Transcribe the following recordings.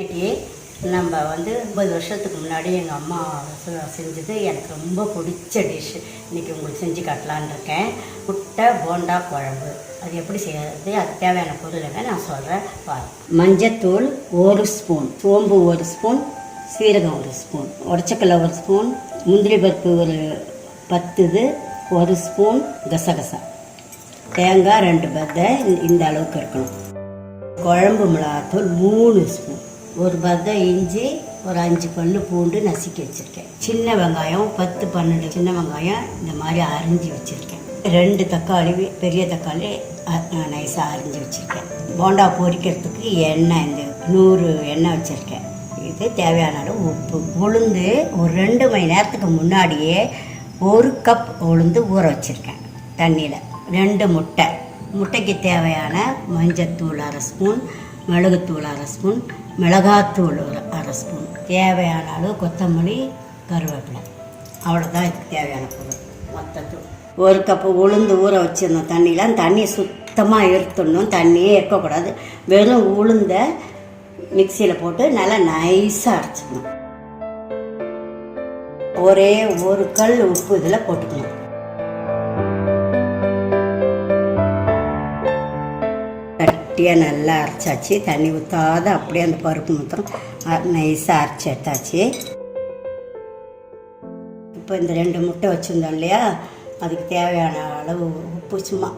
இன்னைக்கு நம்ம 50 வருஷத்துக்கு முன்னாடி எங்கள் அம்மா செஞ்சது எனக்கு ரொம்ப பிடிச்ச டிஷ்ஷு. இன்றைக்கி உங்களுக்கு செஞ்சு காட்டலான்னு இருக்கேன். முட்டை போண்டா குழம்பு. அது எப்படி செய்யறது, அதுக்கு தேவையான பொருளுங்க நான் சொல்கிறேன் பாருங்கள். மஞ்சத்தூள் 1 ஸ்பூன், சோம்பு 1 ஸ்பூன், சீரகம் 1 ஸ்பூன், உடச்சக்கல்லை 1 ஸ்பூன், முந்திரி பருப்பு ஒரு 10, 1 ஸ்பூன் கசகசா, தேங்காய் 2 பத்தை இந்த அளவுக்கு இருக்கணும். குழம்பு மிளகாத்தூள் 3 ஸ்பூன், ஒரு பத்தை இஞ்சி, ஒரு 5 பல்லு பூண்டு நசுக்கி வச்சுருக்கேன். சின்ன வெங்காயம் 10-12 சின்ன வெங்காயம் இந்த மாதிரி அரிஞ்சு வச்சுருக்கேன். 2 தக்காளி, பெரிய தக்காளி நைஸாக அரிஞ்சு வச்சுருக்கேன். போண்டா பொரிக்கிறதுக்கு எண்ணெய், இந்த 100 எண்ணெய் வச்சுருக்கேன். இது தேவையான அளவு உப்பு. உளுந்து ஒரு 2 மணி நேரத்துக்கு முன்னாடியே 1 கப் உளுந்து ஊற வச்சுருக்கேன் தண்ணியில். 2 முட்டை. முட்டைக்கு தேவையான மஞ்சத்தூள் 1/2 ஸ்பூன், மிளகுத்தூள் 1/2 ஸ்பூன், மிளகாத்தூள் ஒரு 1/2 ஸ்பூன், தேவையான அளவு கொத்தமல்லி, கருவேப்பிலை. அவ்வளோதான் இதுக்கு தேவையான பொருள். மொத்தத்தூள் 1 கப்பு உளுந்து ஊற வச்சிருந்தோம் தண்ணியில். அந்த தண்ணியை சுத்தமாக எடுத்துடணும், தண்ணியே இருக்கக்கூடாது. வெறும் உளுந்த மிக்சியில் போட்டு நல்லா நைஸாக அரைச்சிக்கணும். ஒரே ஒரு கல் உப்பு இதில் போட்டுக்கணும். கட்டியாக நல்லா அரைச்சாச்சு, தண்ணி ஊற்றாத அப்படியே அந்த பருப்பு மாத்திரம் நைஸாக அரைச்சி எடுத்தாச்சு. இப்போ இந்த 2 முட்டை வச்சுருந்தோம் இல்லையா, அதுக்கு தேவையான அளவு உப்பு சும்மா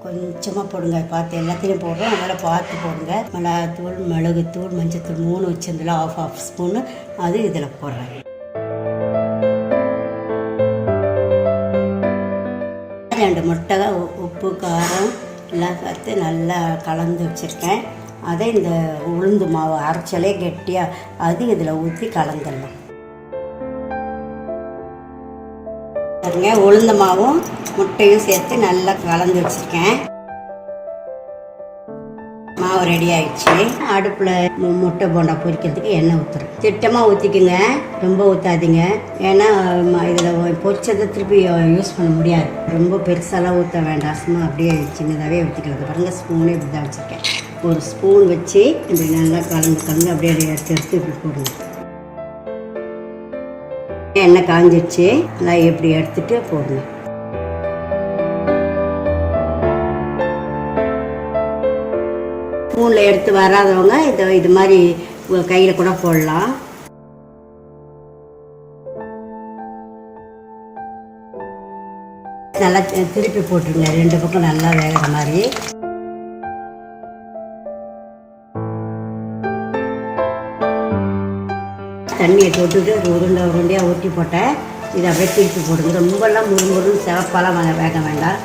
கொஞ்சமாக போடுங்க. பார்த்து எல்லாத்தையும் போடுறோம், அதனால் பார்த்து போடுங்க. மிளகாத்தூள், மிளகுத்தூள், மஞ்சத்தூள் 3 வச்சுருந்ததில் 1/2 ஸ்பூனு அது இதில் போடுறேன். 2 முட்டை உப்பு காரம் எல்லாம் சேர்த்து நல்லா கலந்து வச்சுருக்கேன். அதை இந்த உளுந்து மாவு அரைச்சலே கெட்டியாக அது இதில் ஊற்றி கலந்துடலாம். பாருங்க, உளுந்த மாவும் முட்டையும் சேர்த்து நல்லா கலந்து வச்சுருக்கேன். மாவு ரெடி ஆயிடுச்சு. அடுப்பில் முட்டை போண்டா பொரிக்கிறதுக்கு எண்ணெய் ஊற்றுறேன். திட்டமாக ஊற்றிக்குங்க, ரொம்ப ஊற்றாதீங்க. ஏன்னா இதில் பொரிச்சதை திருப்பி யூஸ் பண்ண முடியாது. ரொம்ப பெருசாலாம் ஊற்ற வேண்டாம், சும்மா அப்படியே சின்னதாகவே ஊற்றிக்கிறது. பாருங்கள், ஸ்பூனே இப்படி தான் வச்சுருக்கேன். 1 ஸ்பூன் வச்சு இப்படி நல்லா கலந்து அப்படியே எடுத்து இப்படி போடுங்க. எண்ணெய் காஞ்சிடுச்சு, நல்லா இப்படி எடுத்துகிட்டு போடுங்க. ஸ்பூனில் எடுத்து வராதவங்க இது மாதிரி கையில் கூட போடலாம். நல்லா திருப்பி போட்டுருங்க, 2 பக்கம் நல்லா வேகிற மாதிரி. தண்ணியை தொட்டுட்டு உருண்டையாக ஊற்றி போட்டேன். இதை அப்படியே திருப்பி போடுங்க. ரொம்பலாம் முருங்குன்னு சிவப்பாலாம் வேக வேண்டாம்.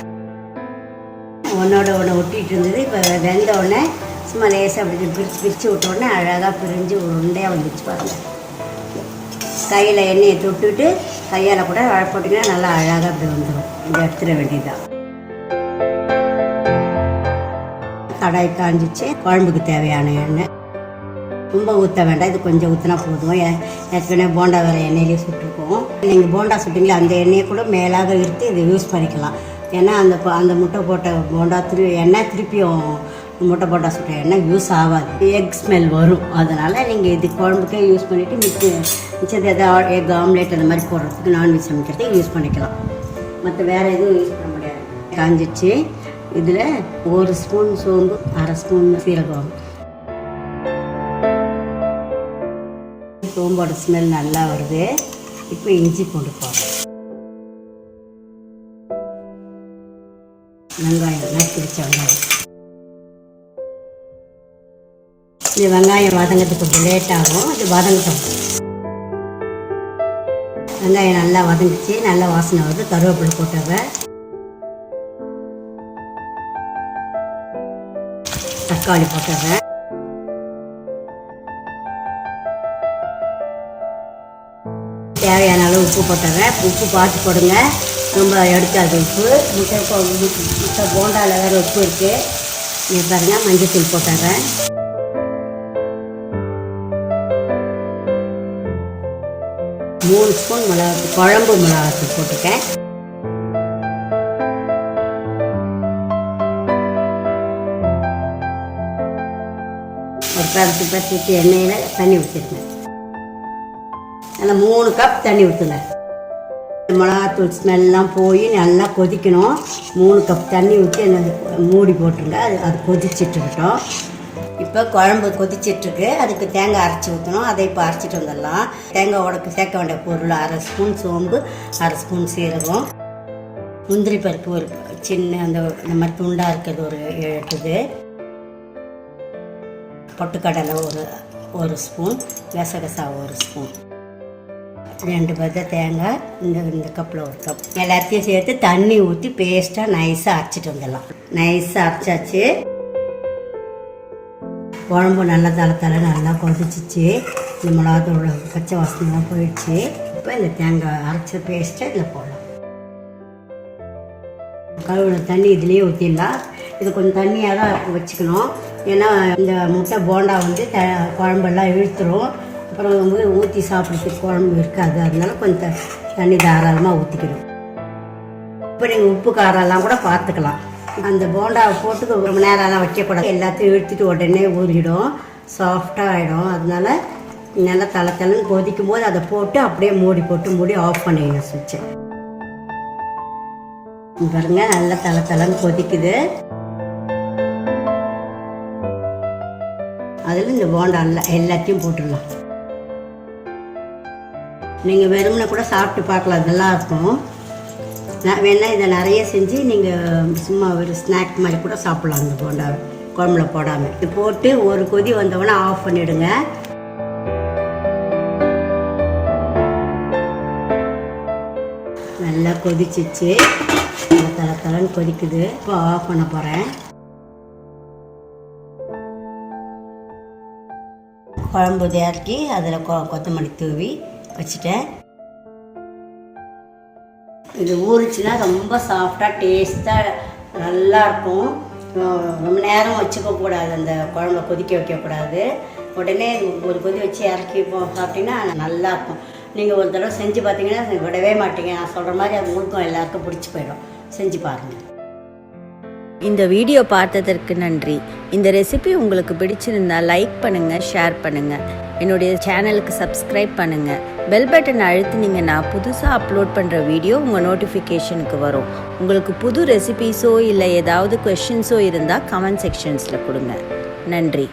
ஒன்றோட ஒன்று ஒட்டிகிட்டு இருந்தது. இப்போ வெந்த உடனே சும்மா லேசாக அப்படி பிரித்து விட்ட உடனே அழகாக பிரிஞ்சு உருண்டையாக வந்துச்சு பாருங்கள். கையில் எண்ணெயை தொட்டுட்டு கையால் கூட போட்டிங்கன்னா நல்லா அழகாக அப்படி வந்துடும். இதை எடுத்துட வேண்டியதுதான். கடாய் காஞ்சிச்சு. குழம்புக்கு தேவையான எண்ணெய் ரொம்ப ஊற்ற வேண்டாம், இது கொஞ்சம் ஊற்றினா போதும். ஏற்கனவே போண்டா வேறு எண்ணெயிலே சுட்டுருக்கோம். நீங்கள் போண்டா சுட்டிங்களா, அந்த எண்ணெயை கூட மேலாக எடுத்து இதை யூஸ் பண்ணிக்கலாம். ஏன்னா அந்த முட்டை போட்ட போண்டா எண்ணெய் திருப்பியும் முட்டை போண்டா சுட்ட எண்ணெய் யூஸ் ஆகாது, எக் ஸ்மெல் வரும். அதனால் நீங்கள் இது குழம்புக்கே யூஸ் பண்ணிவிட்டு மிச்சது எதாவது எக் ஆம்லேட் அந்த மாதிரி போடுறதுக்கு, நான்வெஜ் சமைக்கிறதுக்கு யூஸ் பண்ணிக்கலாம். மற்ற வேறு எதுவும் யூஸ் பண்ண முடியாது. காஞ்சிச்சு. இதில் 1 ஸ்பூன் சோம்பு, 1/2 ஸ்பூன் சீரகம். சோம்போட ஸ்மெல் நல்லா வருது. இப்போ இஞ்சி பூண்டு போடுறோம். வெங்காயம் நறுக்கி வச்ச வெங்காயம். இந்த வெங்காயம் வதங்கிறதுக்கு கொஞ்சம் லேட் ஆகும், அது வதங்கட்டும். வெங்காயம் நல்லா வதங்கிச்சு, நல்லா வாசனை வருது. கருவேப்பிலை போட்டவ, தக்காளி போட்டவ, தேவையான அளவு உப்பு போட்டவன். உப்பு பார்த்து போடுங்க, ரொம்ப எடுக்காது உப்பு. முட்டை போண்டாவில் வேறு உப்பு இருக்குது. நீங்கள் பாருங்கள், மஞ்சத்தூள் போட்டுறேன். மூணு ஸ்பூன் குழம்பு மிளகாத்தூள் போட்டுக்கேன். ஒரு பருத்தி எண்ணெயில் தண்ணி ஊற்றிருங்க. நல்லா 3 கப் தண்ணி ஊற்றுங்க. மிளகாத்தூள் ஸ்மெல்லாம் போய் நல்லா கொதிக்கணும். 3 கப் தண்ணி ஊற்றி மூடி போட்டுருங்க. அது கொதிச்சிட்ருக்கட்டும். இப்போ குழம்பு கொதிச்சிட்ருக்கு. அதுக்கு தேங்காய் அரைச்சி ஊற்றணும். அதை இப்போ அரைச்சிட்டு வந்துடலாம். தேங்காய் உடக்கு சேர்க்க வேண்டிய பொருள் 1/2 ஸ்பூன் சோம்பு, 1/2 ஸ்பூன் சீரகம், முந்திரி பருப்பு ஒரு சின்ன அந்த மாதிரி துண்டாக இருக்கிறது ஒரு 8, பொட்டுக்கடலை ஒரு ஸ்பூன், கசகசா 1 ஸ்பூன், 2 பத்த தேங்காய் இந்த கப்பில் 1 கப் எல்லாத்தையும் சேர்த்து தண்ணி ஊற்றி பேஸ்ட்டாக நைஸாக அரைச்சிட்டு வந்துடலாம். நைஸாக அரைச்சாச்சு. குழம்பு நல்லா தலை நல்லா கொதிச்சிச்சு. இந்த மிளகாத்தூளோட பச்சை வாசனைலாம் போயிடுச்சு. இப்போ இந்த தேங்காய் அரைச்ச பேஸ்ட்டை இதில் போடலாம். கழுவுன தண்ணி இதுலேயே ஊற்றிடலாம். இது கொஞ்சம் தண்ணியாக தான் வச்சுக்கணும். ஏன்னா இந்த முட்டை போண்டா வந்து குழம்பெல்லாம் இழுத்துரும். அப்புறம் ஊற்றி சாப்பிட்றதுக்கு குழம்பு இருக்காது. அதனால கொஞ்சம் தண்ணி தாராளமாக ஊற்றிக்கணும். இப்போ நீங்கள் உப்பு காரெல்லாம் கூட பார்த்துக்கலாம். அந்த போண்டாவை போட்டு ரொம்ப நேரம்லாம் வைக்கக்கூடாது. எல்லாத்தையும் இழுத்துட்டு உடனே ஊறிடும், சாஃப்டாக ஆகிடும். அதனால நல்லா தலைன்னு கொதிக்கும் போது அதை போட்டு அப்படியே மூடி ஆஃப் பண்ணிடணும் சுவிட்சை. பாருங்க நல்லா தலைன்னு கொதிக்குது. அதில் இந்த போண்டா எல்லாத்தையும் போட்டுடலாம். நீங்கள் வெறுமனை கூட சாப்பிட்டு பார்க்கலாம், நல்லா இருக்கும். வேணா இதை நிறைய செஞ்சு நீங்கள் சும்மா ஒரு ஸ்நாக் மாதிரி கூட சாப்பிட்லாம். அந்த போண்டா குழம்புல போடாமல் இது போட்டு ஒரு கொதி வந்தவொடனே ஆஃப் பண்ணிவிடுங்க. நல்லா கொதிச்சிச்சு. தலைன்னு கொதிக்குது. இப்போ ஆஃப் பண்ண போகிறேன். குழம்பு இறக்கி அதில் கொத்தமல்லி தூவி வச்சுட்டேன். இது ஊறிச்சுன்னா ரொம்ப சாஃப்டாக டேஸ்ட்டாக நல்லாயிருக்கும். ரொம்ப நேரம் வச்சுக்கக்கூடாது. அந்த குழம்பை கொதிக்க வைக்கக்கூடாது. உடனே ஒரு கொதி வச்சு இறக்கி சாப்பிட்டிங்கன்னா நல்லாயிருக்கும். நீங்கள் ஒரு தடவை செஞ்சு பார்த்தீங்கன்னா விடவே மாட்டீங்க. நான் சொல்கிற மாதிரி அது உங்களுக்கும் எல்லாருக்கும் பிடிச்சி போயிடும். செஞ்சு பாருங்கள். இந்த வீடியோ பார்த்ததற்கு நன்றி. இந்த ரெசிபி உங்களுக்கு பிடிச்சிருந்தா லைக் பண்ணுங்கள், ஷேர் பண்ணுங்கள். என்னுடைய சேனலுக்கு சப்ஸ்கிரைப் பண்ணுங்கள். பெல் பட்டன் அழுத்தினீங்கன்னா புதுசாக அப்லோட் பண்ணுற வீடியோ உங்கள் நோட்டிஃபிகேஷனுக்கு வரும். உங்களுக்கு புது ரெசிபீஸோ இல்லை ஏதாவது கொஷின்ஸோ இருந்தால் கமெண்ட் செக்ஷன்ஸில் கொடுங்க. நன்றி.